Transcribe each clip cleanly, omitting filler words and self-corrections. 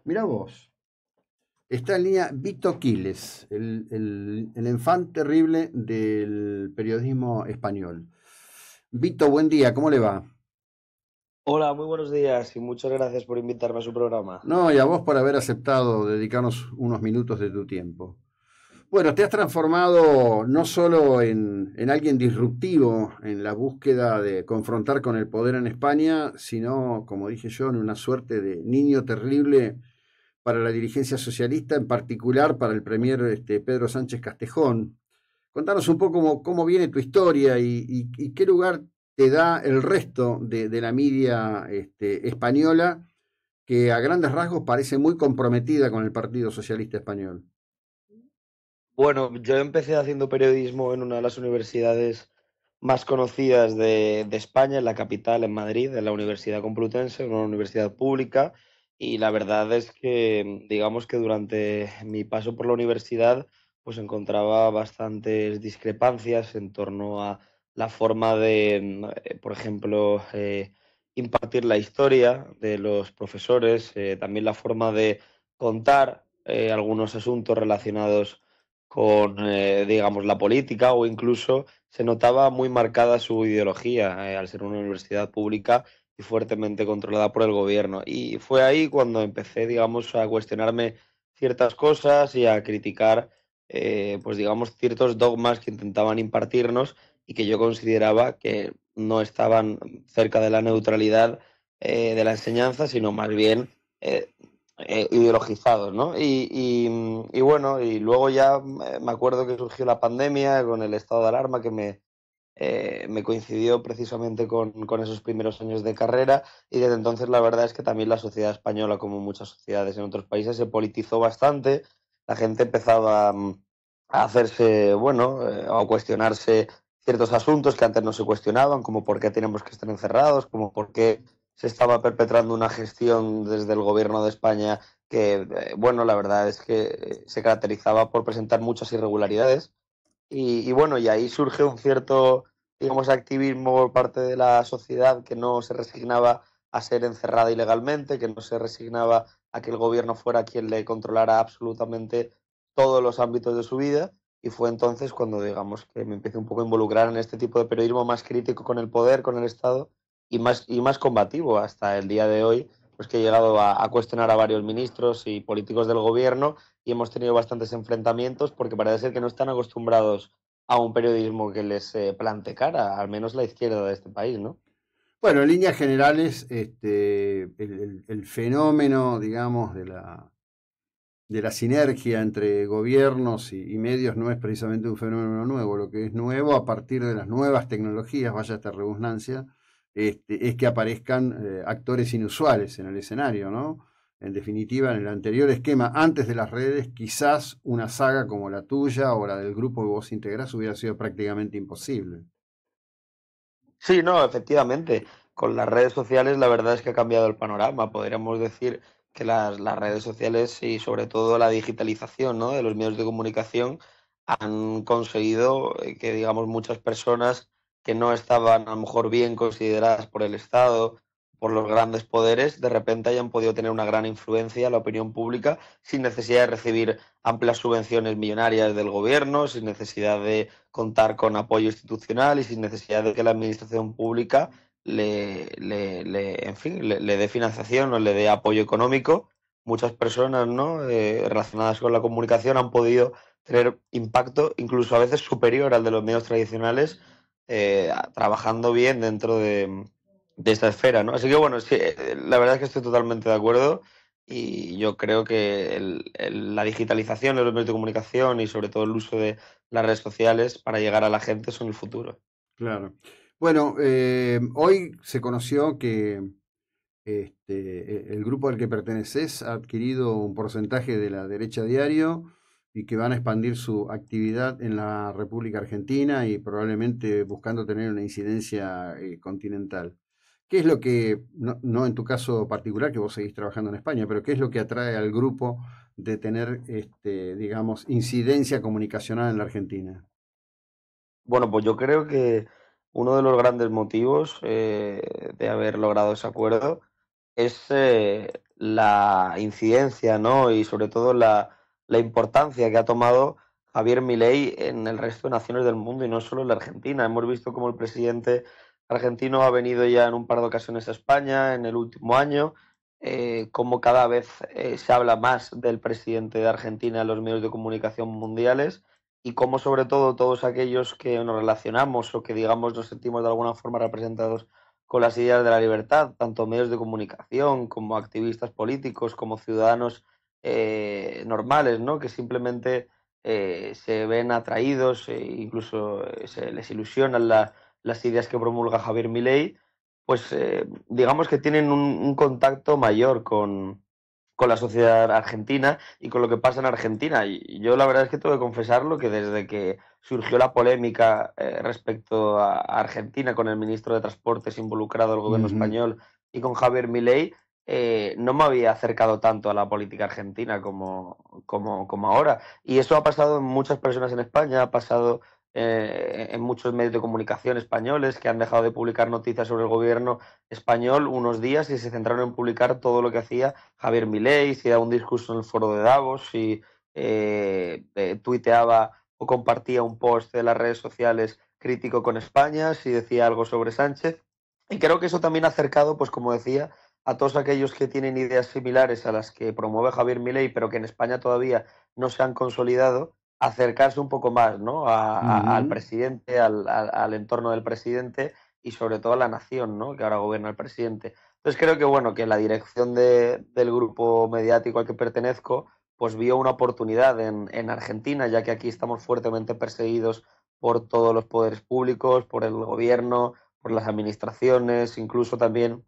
Mirá vos, está en línea Vito Quiles, el enfant terrible del periodismo español. Vito, buen día, ¿cómo le va? Hola, muy buenos días y muchas gracias por invitarme a su programa. No, y a vos por haber aceptado dedicarnos unos minutos de tu tiempo. Bueno, te has transformado no solo en alguien disruptivo en la búsqueda de confrontar con el poder en España, sino, como dije yo, en una suerte de niño terrible para la dirigencia socialista, en particular para el premier Pedro Sánchez Castejón. Contanos un poco cómo viene tu historia y qué lugar te da el resto de la media española, que a grandes rasgos parece muy comprometida con el Partido Socialista Español. Bueno, yo empecé haciendo periodismo en una de las universidades más conocidas de España, en la capital, en Madrid, en la Universidad Complutense, una universidad pública, y la verdad es que, digamos que durante mi paso por la universidad, pues encontraba bastantes discrepancias en torno a la forma de, por ejemplo, impartir la historia de los profesores, también la forma de contar algunos asuntos relacionados con, digamos, la política o incluso se notaba muy marcada su ideología, al ser una universidad pública y fuertemente controlada por el gobierno. Y fue ahí cuando empecé, digamos, a cuestionarme ciertas cosas y a criticar, pues, digamos, ciertos dogmas que intentaban impartirnos y que yo consideraba que no estaban cerca de la neutralidad de la enseñanza, sino más bien ideologizados, ¿no? Y bueno, y luego ya me acuerdo que surgió la pandemia con el estado de alarma que me coincidió precisamente con esos primeros años de carrera y desde entonces la verdad es que también la sociedad española, como muchas sociedades en otros países, se politizó bastante, la gente empezaba a hacerse, bueno, a cuestionarse ciertos asuntos que antes no se cuestionaban, como por qué tenemos que estar encerrados, como por qué se estaba perpetrando una gestión desde el gobierno de España que, bueno, la verdad es que se caracterizaba por presentar muchas irregularidades. Y bueno, y ahí surge un cierto, digamos, activismo por parte de la sociedad que no se resignaba a ser encerrada ilegalmente, que no se resignaba a que el gobierno fuera quien le controlara absolutamente todos los ámbitos de su vida. Y fue entonces cuando, digamos, que me empecé un poco a involucrar en este tipo de periodismo más crítico con el poder, con el Estado y más combativo hasta el día de hoy, pues que he llegado a cuestionar a varios ministros y políticos del gobierno y hemos tenido bastantes enfrentamientos porque parece ser que no están acostumbrados a un periodismo que les plante cara, al menos la izquierda de este país, ¿no? Bueno, en líneas generales, el fenómeno, digamos, de la sinergia entre gobiernos y medios no es precisamente un fenómeno nuevo. Lo que es nuevo a partir de las nuevas tecnologías, vaya esta redundancia, es que aparezcan actores inusuales en el escenario, ¿no? En definitiva, en el anterior esquema, antes de las redes, quizás una saga como la tuya o la del grupo que vos integrás hubiera sido prácticamente imposible. Sí, no, efectivamente. Con las redes sociales la verdad es que ha cambiado el panorama. Podríamos decir que las redes sociales y sobre todo la digitalización, ¿no?, de los medios de comunicación han conseguido que, digamos, muchas personas que no estaban a lo mejor bien consideradas por el Estado, por los grandes poderes, de repente hayan podido tener una gran influencia en la opinión pública sin necesidad de recibir amplias subvenciones millonarias del gobierno, sin necesidad de contar con apoyo institucional y sin necesidad de que la administración pública en fin, le dé financiación o le dé apoyo económico. Muchas personas, ¿no?, relacionadas con la comunicación han podido tener impacto incluso a veces superior al de los medios tradicionales, trabajando bien dentro de esta esfera, ¿no? Así que bueno, sí, la verdad es que estoy totalmente de acuerdo y yo creo que la digitalización de los medios de comunicación y sobre todo el uso de las redes sociales para llegar a la gente son el futuro. Claro. Bueno, hoy se conoció que el grupo al que perteneces ha adquirido un porcentaje de la derecha diario y que van a expandir su actividad en la República Argentina y probablemente buscando tener una incidencia continental. ¿Qué es lo que, no en tu caso particular, que vos seguís trabajando en España, pero qué es lo que atrae al grupo de tener, digamos, incidencia comunicacional en la Argentina? Bueno, pues yo creo que uno de los grandes motivos de haber logrado ese acuerdo es la incidencia, ¿no? Y sobre todo la importancia que ha tomado Javier Milei en el resto de naciones del mundo y no solo en la Argentina. Hemos visto cómo el presidente argentino ha venido ya en un par de ocasiones a España en el último año, cómo cada vez se habla más del presidente de Argentina en los medios de comunicación mundiales y cómo sobre todo todos aquellos que nos relacionamos o que digamos nos sentimos de alguna forma representados con las ideas de la libertad, tanto medios de comunicación como activistas políticos, como ciudadanos normales, ¿no? Que simplemente se ven atraídos e incluso se les ilusionan las ideas que promulga Javier Milei, pues digamos que tienen un contacto mayor con la sociedad argentina y con lo que pasa en Argentina. Y yo la verdad es que tengo que confesarlo que desde que surgió la polémica respecto a Argentina con el ministro de Transportes involucrado al gobierno Ujú. español y con Javier Milei, no me había acercado tanto a la política argentina como ahora. Y eso ha pasado en muchas personas en España, ha pasado en muchos medios de comunicación españoles que han dejado de publicar noticias sobre el gobierno español unos días y se centraron en publicar todo lo que hacía Javier Milei, si daba un discurso en el foro de Davos, si tuiteaba o compartía un post de las redes sociales crítico con España, si decía algo sobre Sánchez. Y creo que eso también ha acercado, pues como decía, a todos aquellos que tienen ideas similares a las que promueve Javier Milei, pero que en España todavía no se han consolidado, acercarse un poco más, ¿no? Al Ujú. presidente, al entorno del presidente y sobre todo a la nación, ¿no? Que ahora gobierna el presidente. Entonces creo que bueno, que la dirección del grupo mediático al que pertenezco, pues vio una oportunidad en Argentina, ya que aquí estamos fuertemente perseguidos por todos los poderes públicos, por el gobierno, por las administraciones, incluso también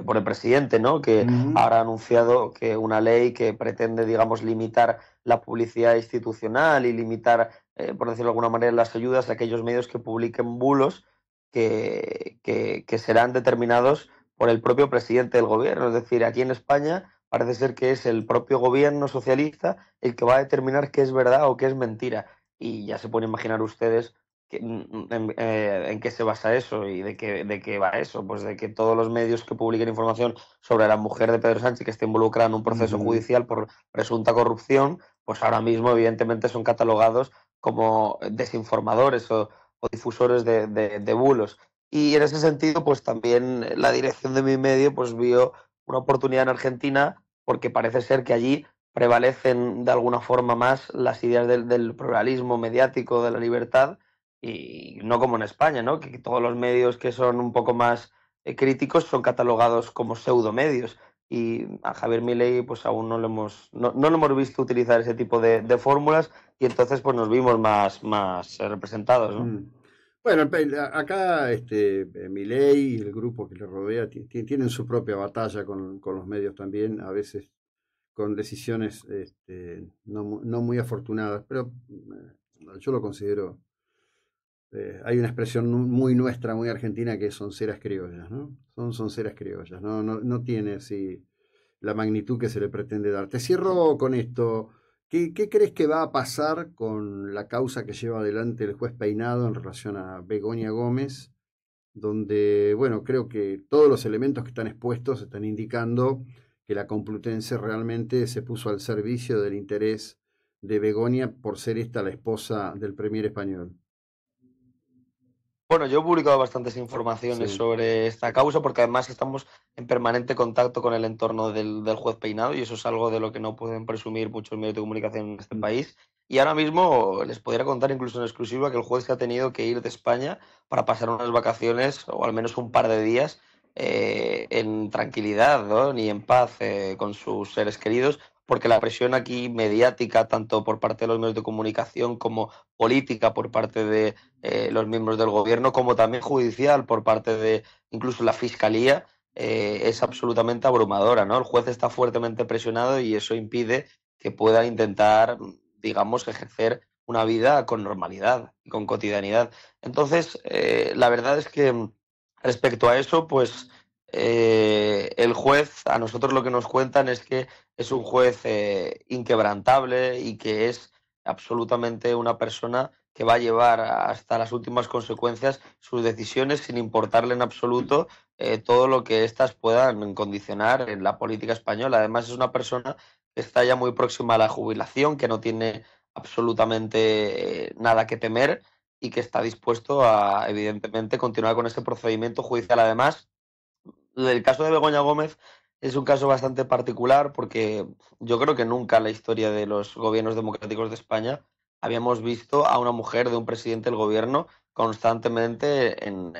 por el presidente, ¿no? Que Ujú. ahora ha anunciado que una ley que pretende, digamos, limitar la publicidad institucional y limitar, por decirlo de alguna manera, las ayudas a aquellos medios que publiquen bulos que serán determinados por el propio presidente del gobierno. Es decir, aquí en España parece ser que es el propio gobierno socialista el que va a determinar qué es verdad o qué es mentira. Y ya se pueden imaginar ustedes en qué se basa eso y de qué va eso. Pues de que todos los medios que publiquen información sobre la mujer de Pedro Sánchez que esté involucrada en un proceso Ujú. judicial por presunta corrupción, pues ahora mismo evidentemente son catalogados como desinformadores o difusores de bulos. Y en ese sentido, pues también la dirección de mi medio pues vio una oportunidad en Argentina porque parece ser que allí prevalecen de alguna forma más las ideas del pluralismo mediático, de la libertad, y no como en España, ¿no? Que todos los medios que son un poco más críticos son catalogados como pseudomedios. Y a Javier Milei pues aún no lo hemos visto utilizar ese tipo de fórmulas y entonces pues nos vimos más representados, ¿no? Mm. Bueno, acá Milei y el grupo que le rodea tienen su propia batalla con los medios también, a veces con decisiones no muy afortunadas, pero yo lo considero, hay una expresión muy nuestra, muy argentina, que es sonceras criollas, ¿no? Son sonceras criollas, no tiene así la magnitud que se le pretende dar. Te cierro con esto. ¿Qué crees que va a pasar con la causa que lleva adelante el juez Peinado en relación a Begoña Gómez? Donde, bueno, creo que todos los elementos que están expuestos están indicando que la Complutense realmente se puso al servicio del interés de Begoña por ser esta la esposa del premier español. Bueno, yo he publicado bastantes informaciones Sí. sobre esta causa porque además estamos en permanente contacto con el entorno del juez Peinado y eso es algo de lo que no pueden presumir muchos medios de comunicación en este Mm. país. Y ahora mismo les podría contar incluso en exclusiva que el juez se ha tenido que ir de España para pasar unas vacaciones o al menos un par de días en tranquilidad, ¿no? Ni en paz con sus seres queridos, porque la presión aquí mediática, tanto por parte de los medios de comunicación como política por parte de los miembros del gobierno, como también judicial por parte de incluso la fiscalía, es absolutamente abrumadora, ¿no? El juez está fuertemente presionado y eso impide que pueda intentar, digamos, ejercer una vida con normalidad y con cotidianidad. Entonces, la verdad es que respecto a eso, pues el juez, a nosotros lo que nos cuentan es que es un juez inquebrantable y que es absolutamente una persona que va a llevar hasta las últimas consecuencias sus decisiones sin importarle en absoluto todo lo que éstas puedan condicionar en la política española. Además, es una persona que está ya muy próxima a la jubilación, que no tiene absolutamente nada que temer y que está dispuesto a, evidentemente, continuar con ese procedimiento judicial. Además, el caso de Begoña Gómez es un caso bastante particular porque yo creo que nunca en la historia de los gobiernos democráticos de España habíamos visto a una mujer de un presidente del gobierno constantemente en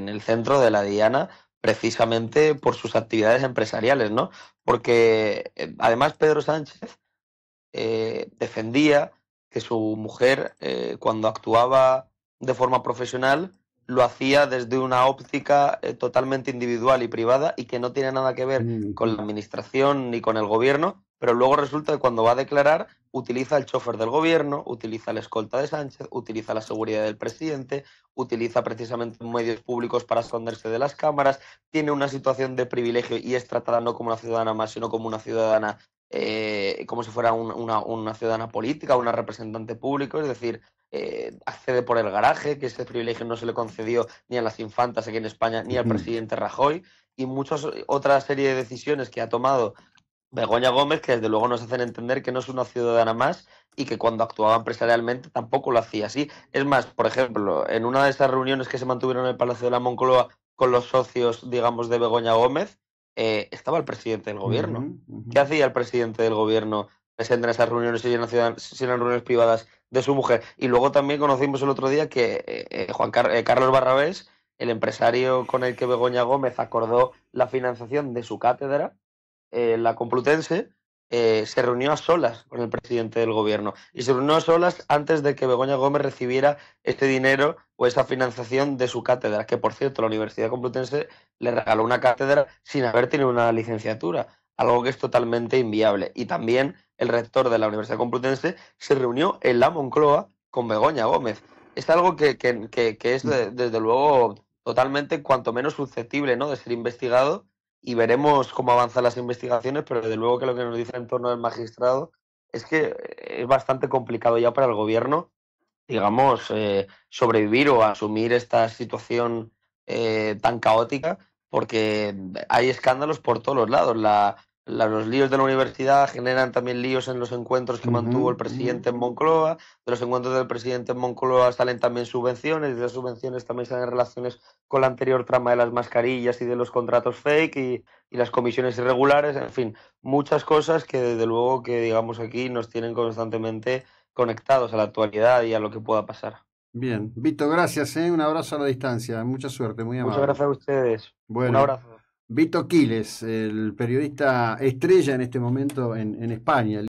el centro de la diana, precisamente por sus actividades empresariales, ¿no? Porque además Pedro Sánchez defendía que su mujer, cuando actuaba de forma profesional, lo hacía desde una óptica totalmente individual y privada y que no tiene nada que ver con la administración ni con el gobierno, pero luego resulta que cuando va a declarar utiliza el chofer del gobierno, utiliza la escolta de Sánchez, utiliza la seguridad del presidente, utiliza precisamente medios públicos para esconderse de las cámaras, tiene una situación de privilegio y es tratada no como una ciudadana más, sino como una ciudadana como si fuera una ciudadana política, una representante público, es decir, accede por el garaje, que ese privilegio no se le concedió ni a las infantas aquí en España, ni al presidente Rajoy, y muchas otra serie de decisiones que ha tomado Begoña Gómez, que desde luego nos hacen entender que no es una ciudadana más y que cuando actuaba empresarialmente tampoco lo hacía así. Es más, por ejemplo, en una de esas reuniones que se mantuvieron en el Palacio de la Moncloa con los socios, digamos, de Begoña Gómez, estaba el presidente del gobierno. ¿Qué hacía el presidente del gobierno presente en esas reuniones si eran reuniones privadas de su mujer? Y luego también conocimos el otro día que Carlos Barrabés, el empresario con el que Begoña Gómez acordó la financiación de su cátedra, la Complutense, se reunió a solas con el presidente del gobierno y se reunió a solas antes de que Begoña Gómez recibiera este dinero o esa financiación de su cátedra, que por cierto la Universidad Complutense le regaló una cátedra sin haber tenido una licenciatura, algo que es totalmente inviable. Y también el rector de la Universidad Complutense se reunió en la Moncloa con Begoña Gómez. Es algo que es desde luego totalmente cuanto menos susceptible, ¿no?, de ser investigado, y veremos cómo avanzan las investigaciones, pero desde luego que lo que nos dice en torno del magistrado es que es bastante complicado ya para el gobierno, digamos, sobrevivir o asumir esta situación tan caótica, porque hay escándalos por todos los lados. Los líos de la universidad generan también líos en los encuentros que mantuvo el presidente en Moncloa. De los encuentros del presidente en Moncloa salen también subvenciones, de las subvenciones también salen relaciones con la anterior trama de las mascarillas y de los contratos fake y las comisiones irregulares, en fin, muchas cosas que desde luego que digamos aquí nos tienen constantemente conectados a la actualidad y a lo que pueda pasar. Bien, Vito, gracias, ¿eh? Un abrazo a la distancia, mucha suerte, muy Muchas amable. gracias a ustedes. Un Bueno, abrazo. Vito Quiles, el periodista estrella en este momento en España.